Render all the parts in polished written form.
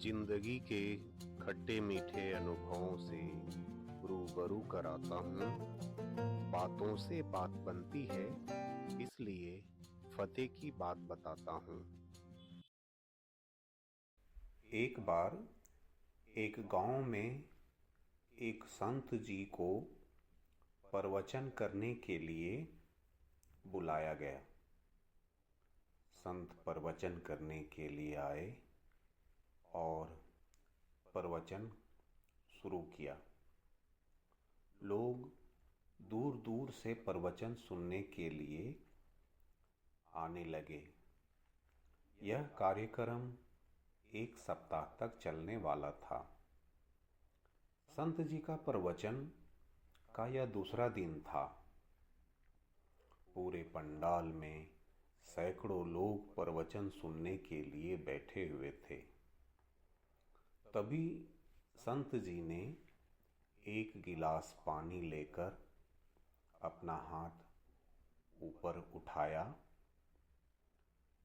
जिंदगी के खट्टे मीठे अनुभवों से रूबरू कराता हूँ। बातों से बात बनती है, इसलिए फतेह की बात बताता हूँ। एक बार एक गांव में एक संत जी को प्रवचन करने के लिए बुलाया गया। संत प्रवचन करने के लिए आए और प्रवचन शुरू किया। लोग दूर दूर से प्रवचन सुनने के लिए आने लगे। यह कार्यक्रम एक सप्ताह तक चलने वाला था। संत जी का प्रवचन का यह दूसरा दिन था। पूरे पंडाल में सैकड़ों लोग प्रवचन सुनने के लिए बैठे हुए थे। तभी संत जी ने एक गिलास पानी लेकर अपना हाथ ऊपर उठाया।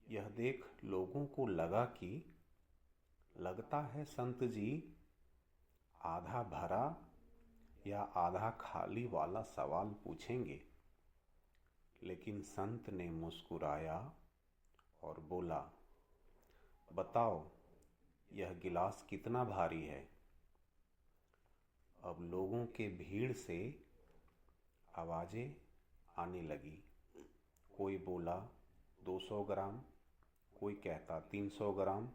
यह देख लोगों को लगा कि लगता है संत जी आधा भरा या आधा खाली वाला सवाल पूछेंगे। लेकिन संत ने मुस्कुराया और बोला, बताओ यह गिलास कितना भारी है। अब लोगों के भीड़ से आवाजें आने लगी। कोई बोला 200 ग्राम, कोई कहता 300 ग्राम।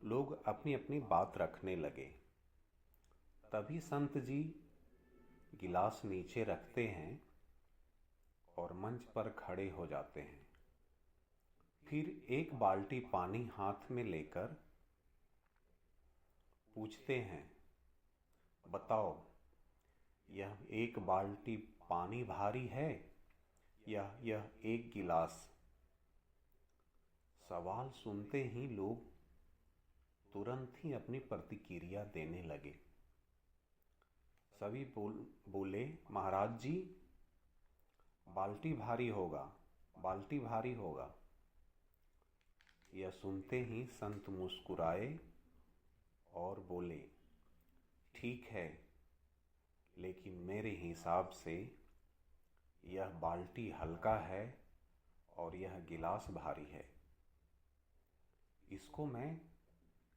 लोग अपनी अपनी बात रखने लगे। तभी संत जी गिलास नीचे रखते हैं और मंच पर खड़े हो जाते हैं। फिर एक बाल्टी पानी हाथ में लेकर पूछते हैं, बताओ यह एक बाल्टी पानी भारी है या यह एक गिलास। सवाल सुनते ही लोग तुरंत ही अपनी प्रतिक्रिया देने लगे। सभी बोले, महाराज जी बाल्टी भारी होगा, बाल्टी भारी होगा। यह सुनते ही संत मुस्कुराए और बोले, ठीक है, लेकिन मेरे हिसाब से यह बाल्टी हल्का है और यह गिलास भारी है। इसको मैं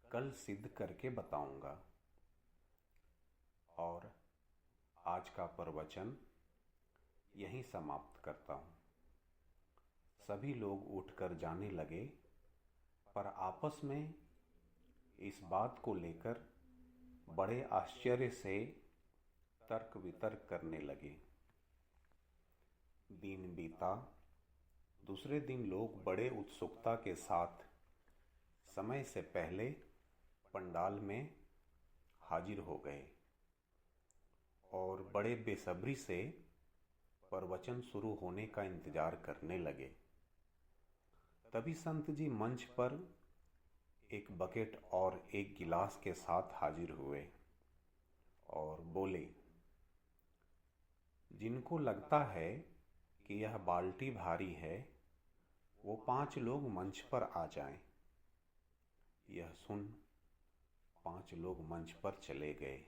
कल सिद्ध करके बताऊंगा। और आज का प्रवचन यहीं समाप्त करता हूँ। सभी लोग उठकर जाने लगे, पर आपस में इस बात को लेकर बड़े आश्चर्य से तर्क वितर्क करने लगे। दिन बीता। दूसरे दिन लोग बड़े उत्सुकता के साथ समय से पहले पंडाल में हाजिर हो गए और बड़े बेसब्री से प्रवचन शुरू होने का इंतजार करने लगे। तभी संत जी मंच पर एक बकेट और एक गिलास के साथ हाजिर हुए और बोले, जिनको लगता है कि यह बाल्टी भारी है, वो 5 लोग मंच पर आ जाएं। यह सुन 5 लोग मंच पर चले गए।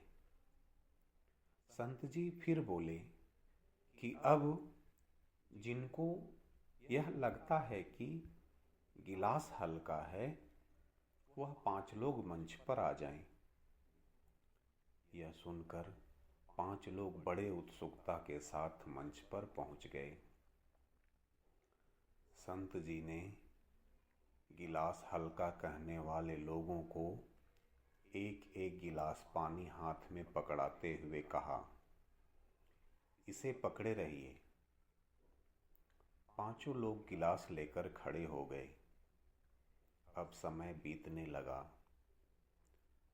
संत जी फिर बोले कि अब जिनको यह लगता है कि गिलास हल्का है, वह 5 लोग मंच पर आ जाएं। यह सुनकर 5 लोग बड़े उत्सुकता के साथ मंच पर पहुंच गए। संत जी ने गिलास हल्का कहने वाले लोगों को एक एक गिलास पानी हाथ में पकड़ाते हुए कहा, इसे पकड़े रहिए। 5 लोग गिलास लेकर खड़े हो गए। अब समय बीतने लगा।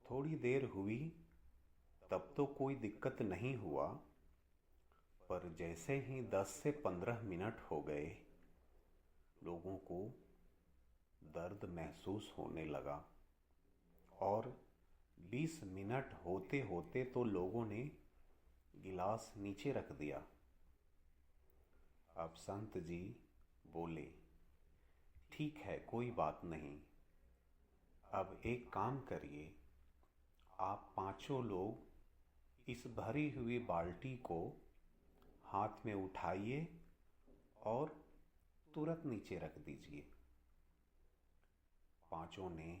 थोड़ी देर हुई, तब तो कोई दिक्कत नहीं हुआ, पर जैसे ही 10 से 15 मिनट हो गए, लोगों को दर्द महसूस होने लगा और 20 मिनट होते होते तो लोगों ने गिलास नीचे रख दिया। अब संत जी बोले, ठीक है, कोई बात नहीं, अब एक काम करिए, आप पांचों लोग इस भरी हुई बाल्टी को हाथ में उठाइए और तुरंत नीचे रख दीजिए। पांचों ने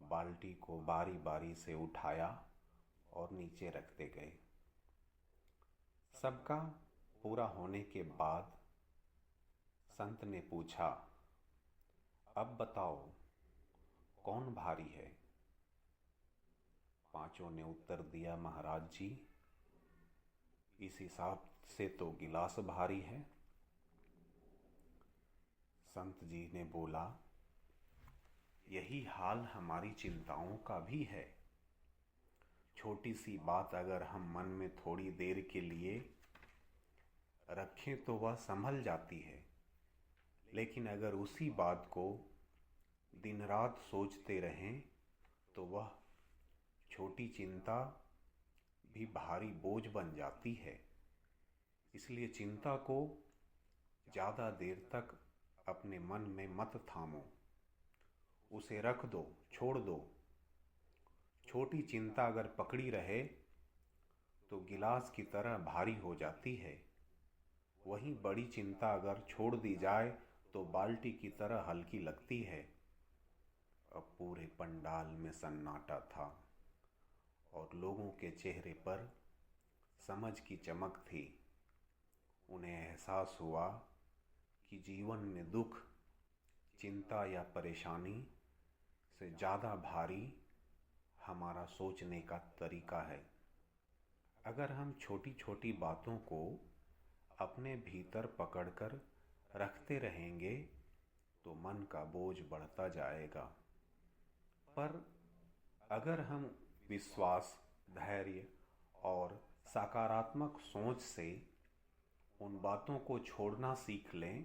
बाल्टी को बारी बारी से उठाया और नीचे रखते गए। सबका पूरा होने के बाद संत ने पूछा, अब बताओ कौन भारी है? पांचों ने उत्तर दिया, महाराज जी, इस हिसाब से तो गिलास भारी है। संत जी ने बोला, यही हाल हमारी चिंताओं का भी है। छोटी सी बात अगर हम मन में थोड़ी देर के लिए रखें तो वह संभल जाती है, लेकिन अगर उसी बात को दिन रात सोचते रहें तो वह छोटी चिंता भी भारी बोझ बन जाती है। इसलिए चिंता को ज़्यादा देर तक अपने मन में मत थामो, उसे रख दो, छोड़ दो। छोटी चिंता अगर पकड़ी रहे तो गिलास की तरह भारी हो जाती है, वहीं बड़ी चिंता अगर छोड़ दी जाए तो बाल्टी की तरह हल्की लगती है। अब पूरे पंडाल में सन्नाटा था और लोगों के चेहरे पर समझ की चमक थी। उन्हें एहसास हुआ कि जीवन में दुख, चिंता या परेशानी से ज़्यादा भारी हमारा सोचने का तरीका है। अगर हम छोटी छोटी बातों को अपने भीतर पकड़कर रखते रहेंगे तो मन का बोझ बढ़ता जाएगा। पर अगर हम विश्वास, धैर्य और सकारात्मक सोच से उन बातों को छोड़ना सीख लें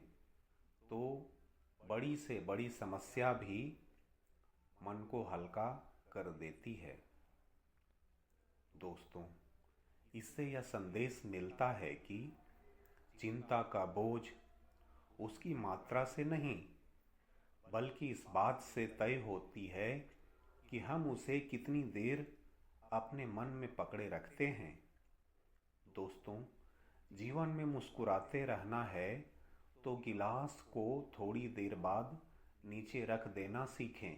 तो बड़ी से बड़ी समस्या भी मन को हल्का कर देती है। दोस्तों, इससे यह संदेश मिलता है कि चिंता का बोझ उसकी मात्रा से नहीं, बल्कि इस बात से तय होती है कि हम उसे कितनी देर अपने मन में पकड़े रखते हैं। दोस्तों, जीवन में मुस्कुराते रहना है तो गिलास को थोड़ी देर बाद नीचे रख देना सीखें,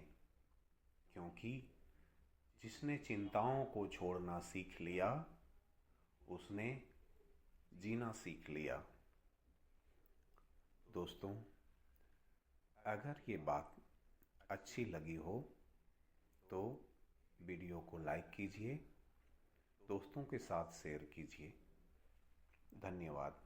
क्योंकि जिसने चिंताओं को छोड़ना सीख लिया उसने जीना सीख लिया। दोस्तों, अगर ये बात अच्छी लगी हो तो वीडियो को लाइक कीजिए, दोस्तों के साथ शेयर कीजिए। धन्यवाद।